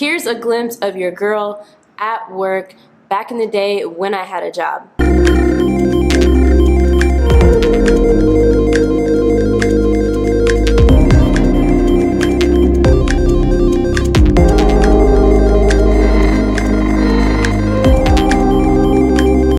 Here's a glimpse of your girl at work back in the day when I had a job.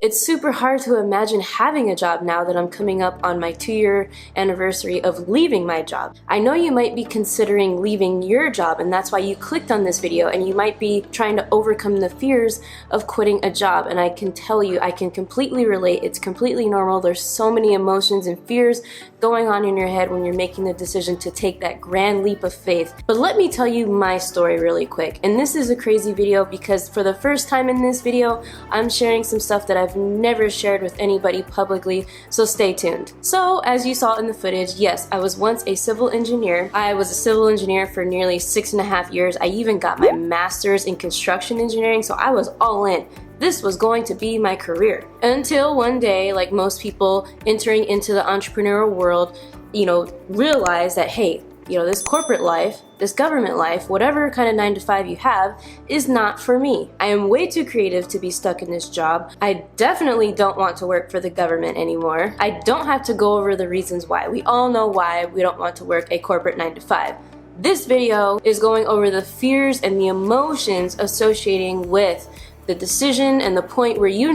It's super hard to imagine having a job now that I'm coming up on my 2-year anniversary of leaving my job. I know you might be considering leaving your job, and that's why you clicked on this video, and you might be trying to overcome the fears of quitting a job. And I can tell you, I can completely relate. It's completely normal. There's so many emotions and fears going on in your head when you're making the decision to take that grand leap of faith. But let me tell you my story really quick. And this is a crazy video because for the first time in this video, I'm sharing some stuff that I've never shared with anybody publicly, so stay tuned. So as you saw in the footage, yes, I was once a civil engineer. I was a civil engineer for nearly 6.5 years. I even got my master's in construction engineering, so I was all in. This was going to be my career. Until one day, like most people entering into the entrepreneurial world, realize that, hey, this corporate life, this government life, whatever kind of 9-to-5 you have, is not for me. I am way too creative to be stuck in this job. I definitely don't want to work for the government anymore. I don't have to go over the reasons why. We all know why we don't want to work a corporate 9-to-5. This video is going over the fears and the emotions associating with the decision and the point where you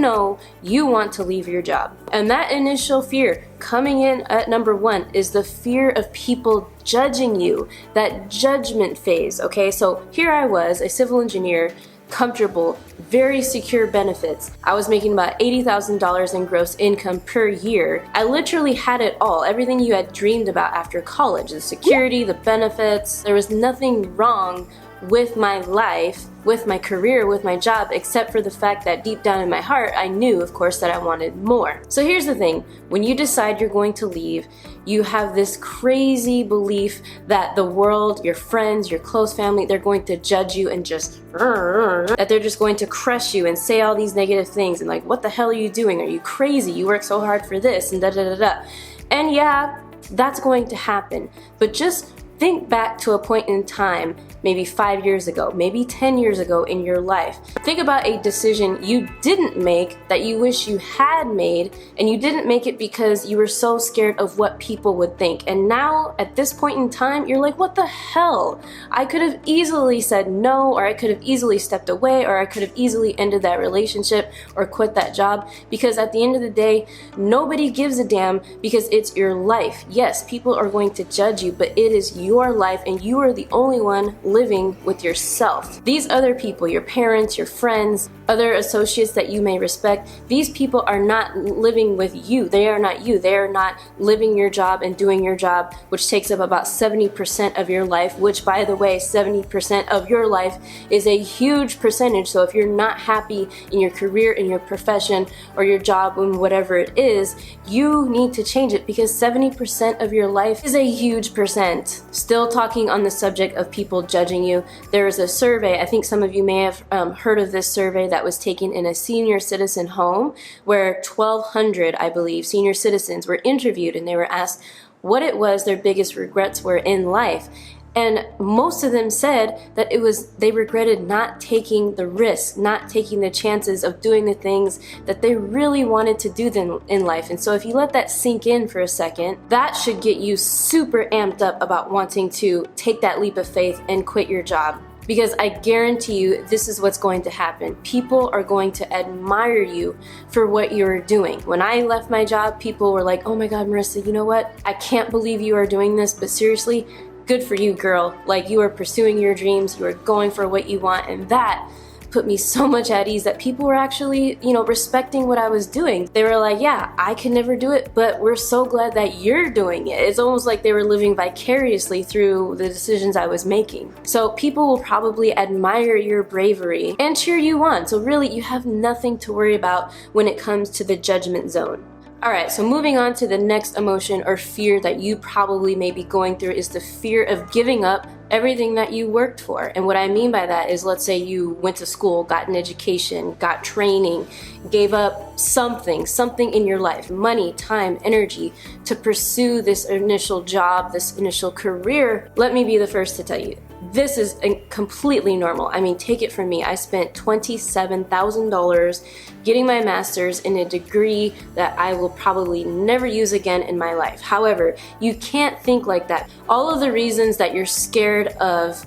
want to leave your job. And that initial fear coming in at number 1 is the fear of people judging you, that judgment phase, okay? So here I was, a civil engineer, comfortable, very secure benefits. I was making about $80,000 in gross income per year. I literally had it all, everything you had dreamed about after college, the security, the benefits. There was nothing wrong with my life, with my career, with my job, except for the fact that deep down in my heart, I knew, of course, that I wanted more. So here's the thing, when you decide you're going to leave, you have this crazy belief that the world, your friends, your close family, they're going to judge you and that they're just going to crush you and say all these negative things and like, what the hell are you doing? Are you crazy? You work so hard for this and da-da-da-da. And yeah, that's going to happen, but just think back to a point in time, maybe 5 years ago, maybe 10 years ago in your life. Think about a decision you didn't make that you wish you had made, and you didn't make it because you were so scared of what people would think. And now, at this point in time, you're like, what the hell? I could have easily said no, or I could have easily stepped away, or I could have easily ended that relationship or quit that job, because at the end of the day, nobody gives a damn because it's your life. Yes, people are going to judge you, but it is your life and you are the only one living with yourself. These other people, your parents, your friends, other associates that you may respect, these people are not living with you. They are not you. They are not living your job and doing your job, which takes up about 70% of your life, which, by the way, 70% of your life is a huge percentage. So if you're not happy in your career, in your profession, or your job, and whatever it is, you need to change it, because 70% of your life is a huge percent. Still talking on the subject of people judging you, there is a survey, I think some of you may have heard of this survey, that was taken in a senior citizen home where 1,200, I believe, senior citizens were interviewed, and they were asked what it was their biggest regrets were in life. And most of them said that they regretted not taking the risk, not taking the chances of doing the things that they really wanted to do in life. And so if you let that sink in for a second, that should get you super amped up about wanting to take that leap of faith and quit your job. Because I guarantee you, this is what's going to happen. People are going to admire you for what you're doing. When I left my job, people were like, oh my God, Marissa, you know what? I can't believe you are doing this, but seriously, good for you, girl. Like, you are pursuing your dreams, you are going for what you want, and that put me so much at ease that people were actually, respecting what I was doing. They were like, yeah, I can never do it, but we're so glad that you're doing it. It's almost like they were living vicariously through the decisions I was making. So people will probably admire your bravery and cheer you on. So really, you have nothing to worry about when it comes to the judgment zone. Alright, so moving on to the next emotion or fear that you probably may be going through is the fear of giving up everything that you worked for. And what I mean by that is, let's say you went to school, got an education, got training, gave up something in your life, money, time, energy, to pursue this initial job, this initial career. Let me be the first to tell you, This is completely normal. I mean, take it from me. I spent $27,000 getting my master's in a degree that I will probably never use again in my life. However, you can't think like that. All of the reasons that you're scared of,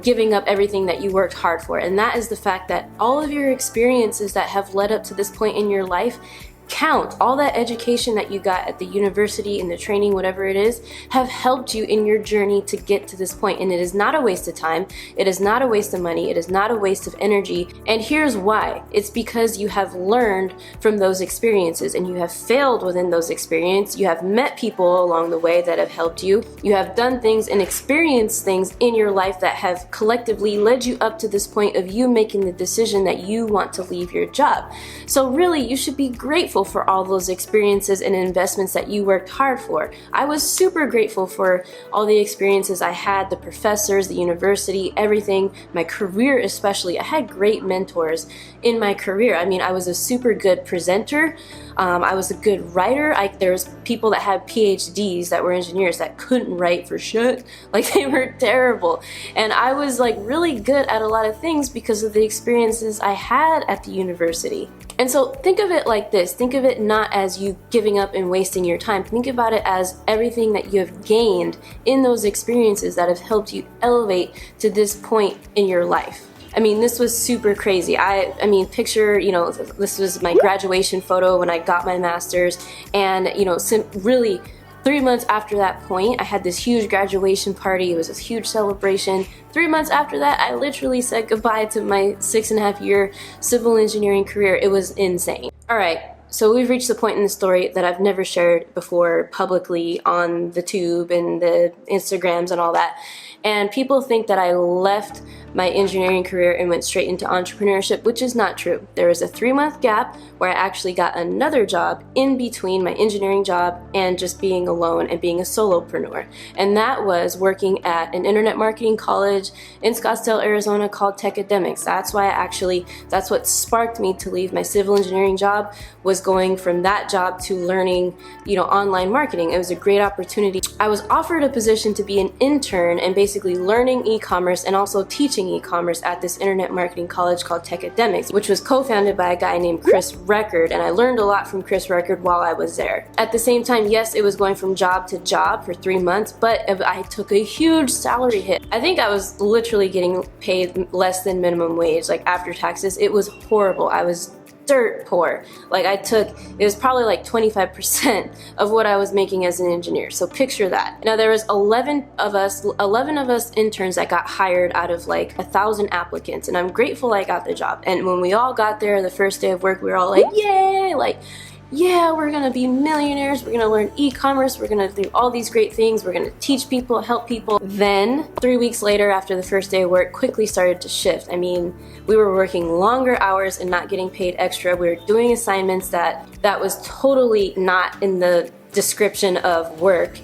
giving up everything that you worked hard for, and that is the fact that all of your experiences that have led up to this point in your life count. All that education that you got at the university and the training, whatever it is, have helped you in your journey to get to this point. And it is not a waste of time. It is not a waste of money. It is not a waste of energy. And here's why. It's because you have learned from those experiences and you have failed within those experiences. You have met people along the way that have helped you. You have done things and experienced things in your life that have collectively led you up to this point of you making the decision that you want to leave your job. So really, you should be grateful for all those experiences and investments that you worked hard for. I was super grateful for all the experiences I had, the professors, the university, everything, my career especially. I had great mentors in my career. I mean, I was a super good presenter. I was a good writer. There was people that had PhDs that were engineers that couldn't write for shit. Like, they were terrible. And I was like really good at a lot of things because of the experiences I had at the university. And so think of it like this. Think of it not as you giving up and wasting your time. Think about it as everything that you have gained in those experiences that have helped you elevate to this point in your life. I mean, this was super crazy. I mean, picture, this was my graduation photo when I got my master's, and, really 3 months after that point, I had this huge graduation party. It was a huge celebration. 3 months after that, I literally said goodbye to my 6.5-year civil engineering career. It was insane. All right. So we've reached the point in the story that I've never shared before publicly on the tube and the Instagrams and all that. And people think that I left my engineering career and went straight into entrepreneurship, which is not true. There was a 3-month gap where I actually got another job in between my engineering job and just being alone and being a solopreneur. And that was working at an internet marketing college in Scottsdale, Arizona called Techademics. That's what sparked me to leave my civil engineering job, was going from that job to learning, online marketing. It was a great opportunity. I was offered a position to be an intern and basically learning e-commerce and also teaching e-commerce at this internet marketing college called Techademics, which was co-founded by a guy named Chris Record, and I learned a lot from Chris Record while I was there. At the same time, yes, it was going from job to job for 3 months, but I took a huge salary hit. I think I was literally getting paid less than minimum wage, like after taxes. It was horrible. I was dirt poor. It was probably like 25% of what I was making as an engineer. So picture that. Now there was 11 of us interns that got hired out of like 1,000 applicants, and I'm grateful I got the job. And when we all got there the first day of work, we were all like, yay, yeah, we're gonna be millionaires, we're gonna learn e-commerce, we're gonna do all these great things, we're gonna teach people, help people. Then 3 weeks later, after the first day of work, quickly started to shift. I mean, we were working longer hours and not getting paid extra. We were doing assignments that was totally not in the description of work.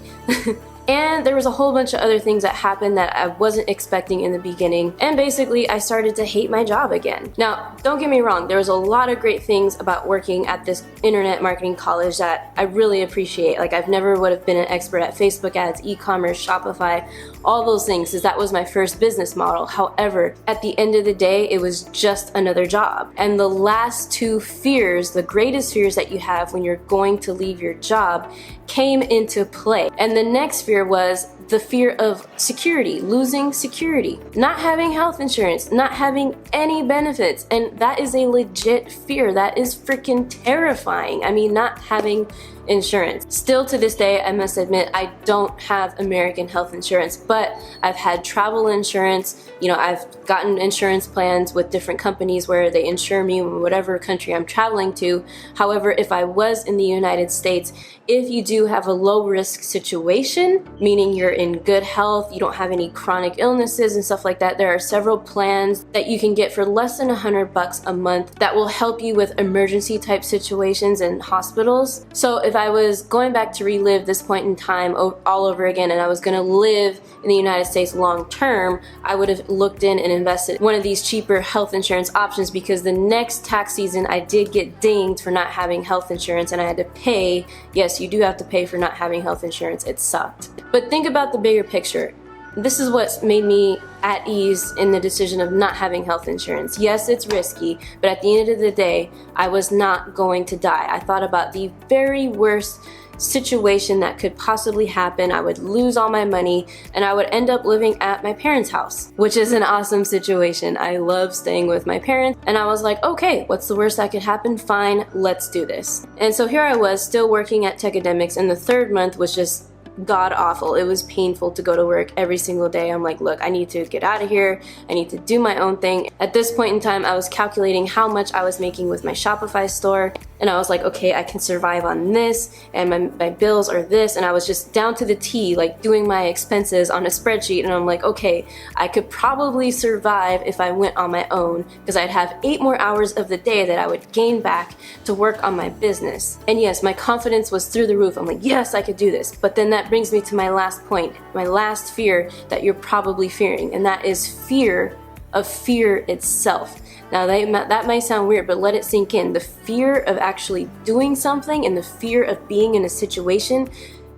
And there was a whole bunch of other things that happened that I wasn't expecting in the beginning. And basically, I started to hate my job again. Now, don't get me wrong, there was a lot of great things about working at this internet marketing college that I really appreciate. Like, I've never would have been an expert at Facebook ads, e-commerce, Shopify, all those things, because that was my first business model. However, at the end of the day, it was just another job. And the last two fears, the greatest fears that you have when you're going to leave your job, came into play. And the next fear was the fear of security, losing security, not having health insurance, not having any benefits. And that is a legit fear. That is freaking terrifying. I mean, not having insurance. Still to this day, I must admit, I don't have American health insurance, but I've had travel insurance. I've gotten insurance plans with different companies where they insure me in whatever country I'm traveling to. However, if I was in the United States, if you do have a low risk situation, meaning you're in good health, you don't have any chronic illnesses and stuff like that, there are several plans that you can get for less than $100 a month that will help you with emergency type situations in hospitals. So if I was going back to relive this point in time all over again, and I was going to live in the United States long term, I would have looked in and invested in one of these cheaper health insurance options, because the next tax season I did get dinged for not having health insurance, and I had to pay. Yes, you do have to pay for not having health insurance. It sucked. But think about the bigger picture. This is what made me at ease in the decision of not having health insurance. Yes, it's risky, but at the end of the day, I was not going to die. I thought about the very worst situation that could possibly happen. I would lose all my money and I would end up living at my parents' house, which is an awesome situation. I love staying with my parents, and I was like, okay, what's the worst that could happen? Fine, let's do this. And so here I was still working at Techademics, and the third month was just god awful. It was painful to go to work every single day. I'm like, look, I need to get out of here. I need to do my own thing. At this point in time, I was calculating how much I was making with my Shopify store, and I was like, okay, I can survive on this, and my bills are this, and I was just down to the T, like doing my expenses on a spreadsheet, and I'm like, okay, I could probably survive if I went on my own, because I'd have 8 more hours of the day that I would gain back to work on my business. And yes, my confidence was through the roof. I'm like, yes, I could do this. But then that brings me to my last point, my last fear that you're probably fearing, and that is fear of fear itself. Now that might sound weird, but let it sink in. The fear of actually doing something and the fear of being in a situation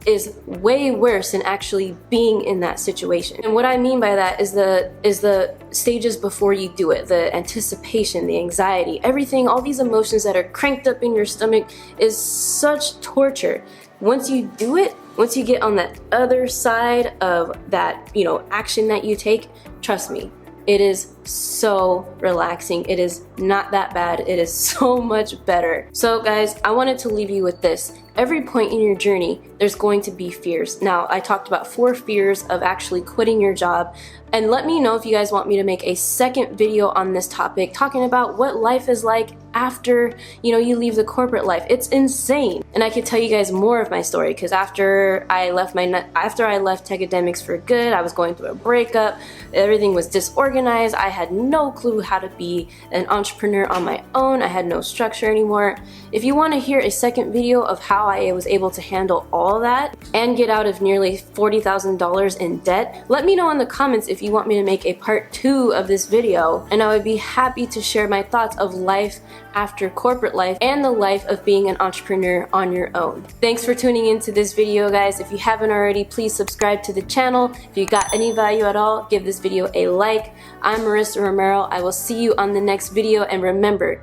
is way worse than actually being in that situation. And what I mean by that is the stages before you do it, the anticipation, the anxiety, everything, all these emotions that are cranked up in your stomach is such torture. Once you do it, once you get on that other side of that, action that you take, trust me, it is so relaxing. It is not that bad. It is so much better. So guys, I wanted to leave you with this. Every point in your journey, there's going to be fears. Now, I talked about 4 fears of actually quitting your job. And let me know if you guys want me to make a second video on this topic, talking about what life is like after, you leave the corporate life. It's insane. And I could tell you guys more of my story, because after I left Techademics for good, I was going through a breakup. Everything was disorganized. I had no clue how to be an entrepreneur on my own. I had no structure anymore. If you want to hear a second video of how I was able to handle all that and get out of nearly $40,000 in debt, let me know in the comments if you want me to make a part 2 of this video, and I would be happy to share my thoughts of life after corporate life and the life of being an entrepreneur on your own. Thanks for tuning into this video, guys. If you haven't already, please subscribe to the channel. If you got any value at all, give this video a like. I'm Marissa Romero. I will see you on the next video, and remember,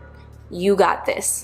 you got this.